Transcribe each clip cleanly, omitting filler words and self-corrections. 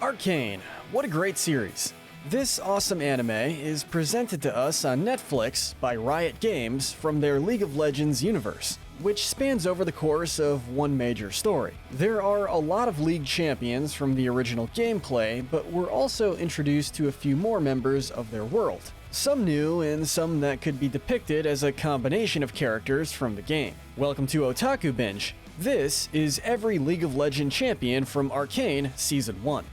Arcane, what a great series. This awesome anime is presented to us on Netflix by Riot Games from their League of Legends universe, which spans over the course of one major story. There are a lot of League champions from the original gameplay, but we're also introduced to a few more members of their world. Some new and some that could be depicted as a combination of characters from the game. Welcome to Otaku Binge. This is every League of Legends champion from Arcane Season 1.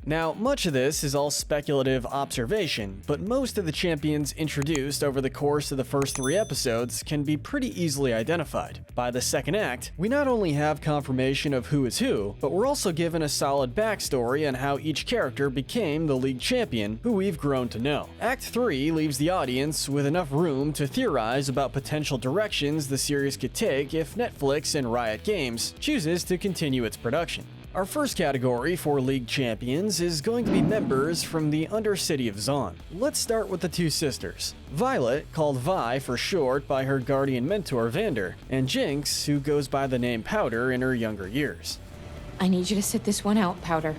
Now, much of this is all speculative observation, but most of the champions introduced over the course of the first 3 episodes can be pretty easily identified. By the second act, we not only have confirmation of who is who, but we're also given a solid backstory on how each character became the League champion who we've grown to know. Act 3 leaves the audience with enough room to theorize about potential directions the series could take if Netflix and Riot Games chooses to continue its production. Our first category for League champions is going to be members from the Undercity of Zaun. Let's start with the two sisters. Violet, called Vi for short by her guardian mentor Vander, and Jinx, who goes by the name Powder in her younger years. I need you to sit this one out, Powder.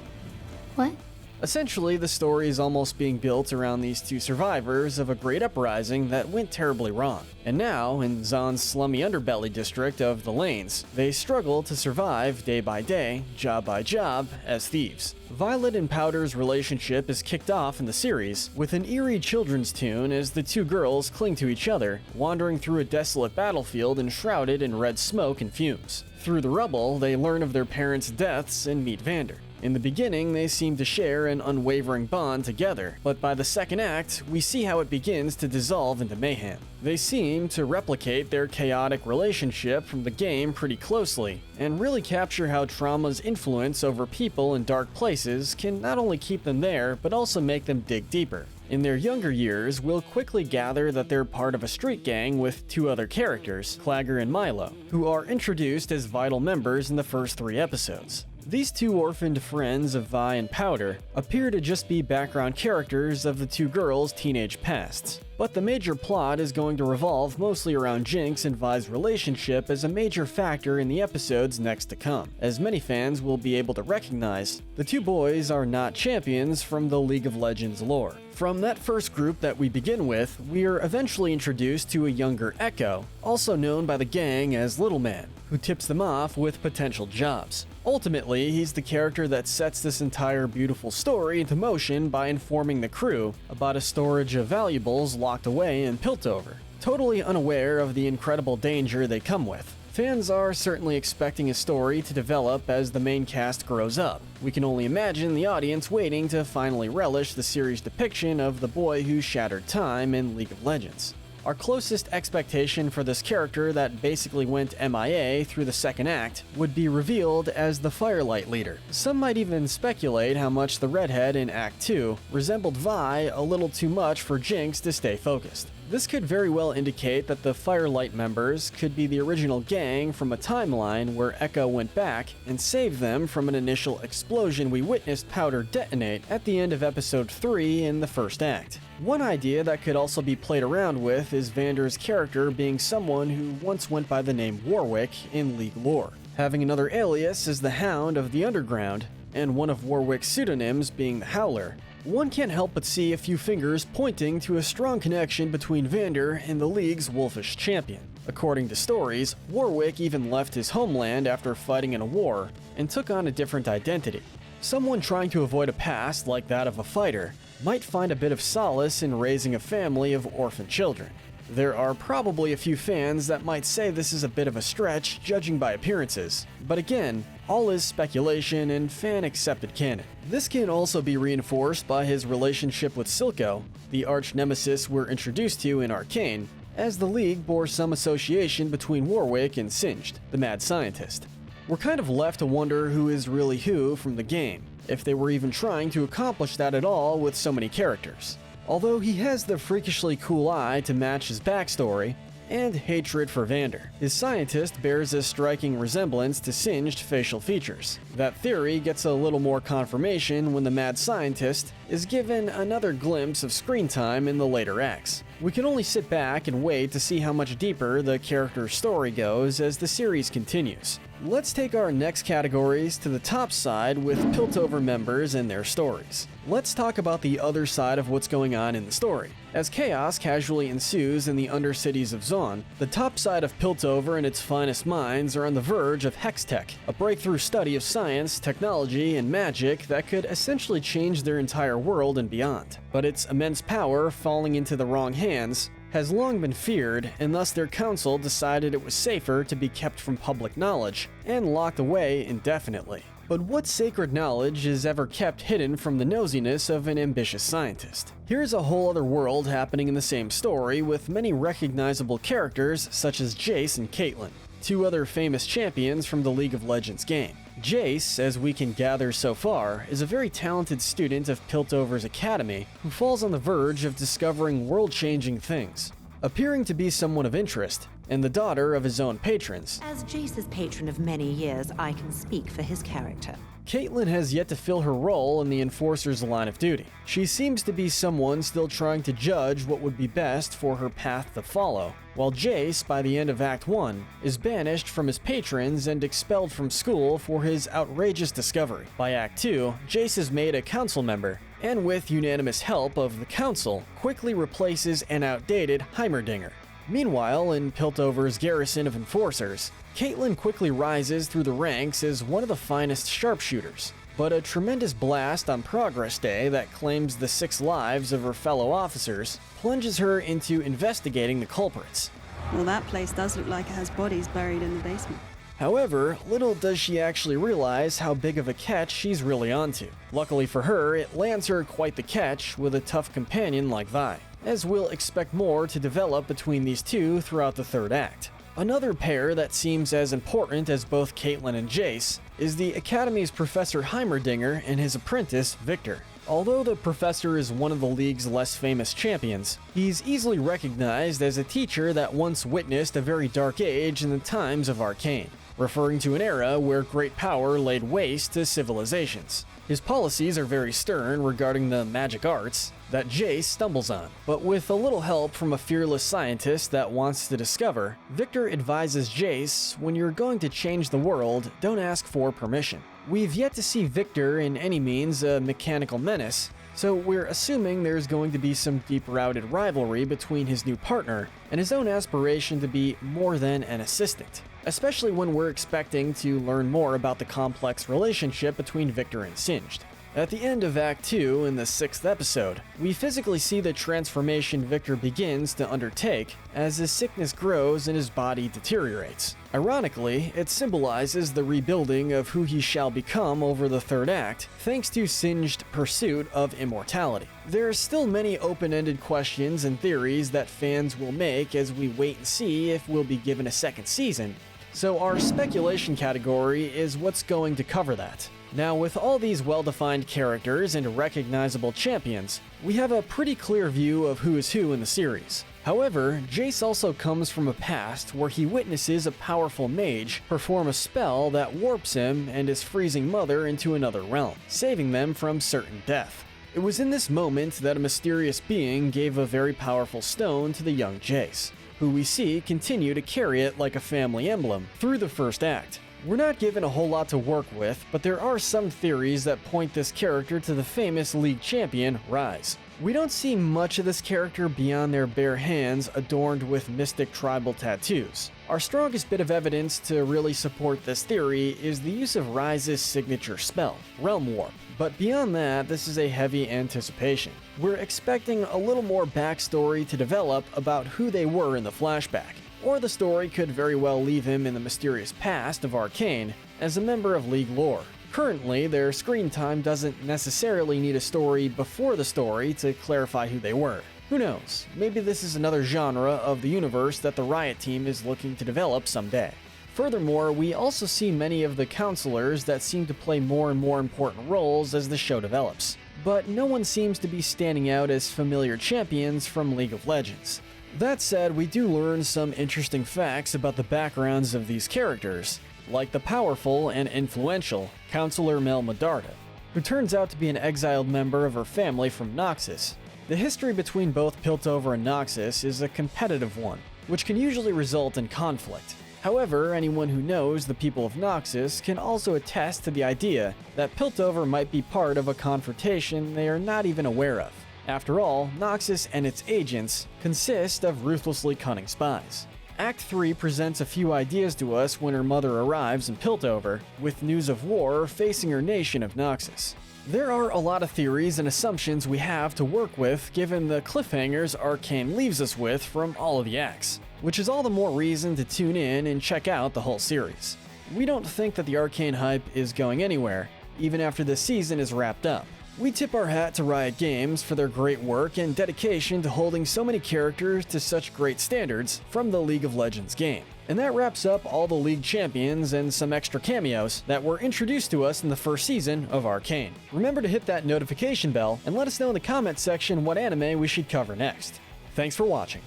What? Essentially, the story is almost being built around these two survivors of a great uprising that went terribly wrong. And now, in Zaun's slummy underbelly district of the Lanes, they struggle to survive day by day, job by job, as thieves. Violet and Powder's relationship is kicked off in the series with an eerie children's tune as the two girls cling to each other, wandering through a desolate battlefield enshrouded in red smoke and fumes. Through the rubble, they learn of their parents' deaths and meet Vander. In the beginning, they seem to share an unwavering bond together, but by the second act, we see how it begins to dissolve into mayhem. They seem to replicate their chaotic relationship from the game pretty closely, and really capture how trauma's influence over people in dark places can not only keep them there, but also make them dig deeper. In their younger years, we'll quickly gather that they're part of a street gang with 2 other characters, Clagger and Milo, who are introduced as vital members in the first 3 episodes. These 2 orphaned friends of Vi and Powder appear to just be background characters of the 2 girls' teenage pasts. But the major plot is going to revolve mostly around Jinx and Vi's relationship as a major factor in the episodes next to come. As many fans will be able to recognize, the 2 boys are not champions from the League of Legends lore. From that first group that we begin with, we are eventually introduced to a younger Echo, also known by the gang as Little Man, who tips them off with potential jobs. Ultimately, he's the character that sets this entire beautiful story into motion by informing the crew about a storage of valuables locked away in Piltover, totally unaware of the incredible danger they come with. Fans are certainly expecting a story to develop as the main cast grows up. We can only imagine the audience waiting to finally relish the series' depiction of the boy who shattered time in League of Legends. Our closest expectation for this character that basically went MIA through the second act would be revealed as the Firelight leader. Some might even speculate how much the redhead in Act 2 resembled Vi a little too much for Jinx to stay focused. This could very well indicate that the Firelight members could be the original gang from a timeline where Echo went back and saved them from an initial explosion we witnessed Powder detonate at the end of episode 3 in the first act. One idea that could also be played around with is Vander's character being someone who once went by the name Warwick in League lore, having another alias as the Hound of the Underground, and one of Warwick's pseudonyms being the Howler. One can't help but see a few fingers pointing to a strong connection between Vander and the League's wolfish champion. According to stories, Warwick even left his homeland after fighting in a war and took on a different identity. Someone trying to avoid a past like that of a fighter might find a bit of solace in raising a family of orphan children. There are probably a few fans that might say this is a bit of a stretch, judging by appearances. But again, all is speculation and fan-accepted canon. This can also be reinforced by his relationship with Silco, the arch-nemesis we're introduced to in Arcane, as the League bore some association between Warwick and Singed, the mad scientist. We're kind of left to wonder who is really who from the game, if they were even trying to accomplish that at all with so many characters. Although he has the freakishly cool eye to match his backstory, and hatred for Vander. His scientist bears a striking resemblance to Singed facial features. That theory gets a little more confirmation when the mad scientist is given another glimpse of screen time in the later acts. We can only sit back and wait to see how much deeper the character's story goes as the series continues. Let's take our next categories to the top side with Piltover members and their stories. Let's talk about the other side of what's going on in the story. As chaos casually ensues in the undercities of Zaun, the top side of Piltover and its finest minds are on the verge of Hextech, a breakthrough study of science, technology, and magic that could essentially change their entire world and beyond. But its immense power falling into the wrong hands has long been feared, and thus their council decided it was safer to be kept from public knowledge and locked away indefinitely. But what sacred knowledge is ever kept hidden from the nosiness of an ambitious scientist? Here's a whole other world happening in the same story with many recognizable characters such as Jace and Caitlyn, two other famous champions from the League of Legends game. Jace, as we can gather so far, is a very talented student of Piltover's academy who falls on the verge of discovering world-changing things, appearing to be someone of interest, and the daughter of his own patrons. As Jace's patron of many years, I can speak for his character. Caitlyn has yet to fill her role in the Enforcer's line of duty. She seems to be someone still trying to judge what would be best for her path to follow, while Jace, by the end of Act 1, is banished from his patrons and expelled from school for his outrageous discovery. By Act 2, Jace is made a council member, and with unanimous help of the council, quickly replaces an outdated Heimerdinger. Meanwhile, in Piltover's garrison of enforcers, Caitlyn quickly rises through the ranks as one of the finest sharpshooters. But a tremendous blast on Progress Day that claims the 6 lives of her fellow officers plunges her into investigating the culprits. Well, that place does look like it has bodies buried in the basement. However, little does she actually realize how big of a catch she's really onto. Luckily for her, it lands her quite the catch with a tough companion like Vi, as we'll expect more to develop between these two throughout the third act. Another pair that seems as important as both Caitlyn and Jace is the Academy's Professor Heimerdinger and his apprentice, Victor. Although the professor is one of the League's less famous champions, he's easily recognized as a teacher that once witnessed a very dark age in the times of Arcane, referring to an era where great power laid waste to civilizations. His policies are very stern regarding the magic arts that Jace stumbles on, but with a little help from a fearless scientist that wants to discover, Victor advises Jace, when you're going to change the world, don't ask for permission. We've yet to see Victor in any means a mechanical menace, so we're assuming there's going to be some deep-rooted rivalry between his new partner and his own aspiration to be more than an assistant, especially when we're expecting to learn more about the complex relationship between Victor and Singed. At the end of Act 2, in the 6th episode, we physically see the transformation Victor begins to undertake as his sickness grows and his body deteriorates. Ironically, it symbolizes the rebuilding of who he shall become over the third act, thanks to Singed's pursuit of immortality. There are still many open-ended questions and theories that fans will make as we wait and see if we'll be given a second season, so our speculation category is what's going to cover that. Now, with all these well-defined characters and recognizable champions, we have a pretty clear view of who is who in the series. However, Jace also comes from a past where he witnesses a powerful mage perform a spell that warps him and his freezing mother into another realm, saving them from certain death. It was in this moment that a mysterious being gave a very powerful stone to the young Jace, who we see continue to carry it like a family emblem through the first act. We're not given a whole lot to work with, but there are some theories that point this character to the famous League champion, Ryze. We don't see much of this character beyond their bare hands adorned with mystic tribal tattoos. Our strongest bit of evidence to really support this theory is the use of Ryze's signature spell, Realm Warp. But beyond that, this is a heavy anticipation. We're expecting a little more backstory to develop about who they were in the flashback. Or the story could very well leave him in the mysterious past of Arcane as a member of League lore. Currently, their screen time doesn't necessarily need a story before the story to clarify who they were. Who knows, maybe this is another genre of the universe that the Riot team is looking to develop someday. Furthermore, we also see many of the counselors that seem to play more and more important roles as the show develops. But no one seems to be standing out as familiar champions from League of Legends. That said, we do learn some interesting facts about the backgrounds of these characters, like the powerful and influential Counselor Mel Medarda, who turns out to be an exiled member of her family from Noxus. The history between both Piltover and Noxus is a competitive one, which can usually result in conflict. However, anyone who knows the people of Noxus can also attest to the idea that Piltover might be part of a confrontation they are not even aware of. After all, Noxus and its agents consist of ruthlessly cunning spies. Act 3 presents a few ideas to us when her mother arrives in Piltover, with news of war facing her nation of Noxus. There are a lot of theories and assumptions we have to work with given the cliffhangers Arcane leaves us with from all of the acts, which is all the more reason to tune in and check out the whole series. We don't think that the Arcane hype is going anywhere, even after this season is wrapped up. We tip our hat to Riot Games for their great work and dedication to holding so many characters to such great standards from the League of Legends game. And that wraps up all the League champions and some extra cameos that were introduced to us in the first season of Arcane. Remember to hit that notification bell and let us know in the comments section what anime we should cover next. Thanks for watching.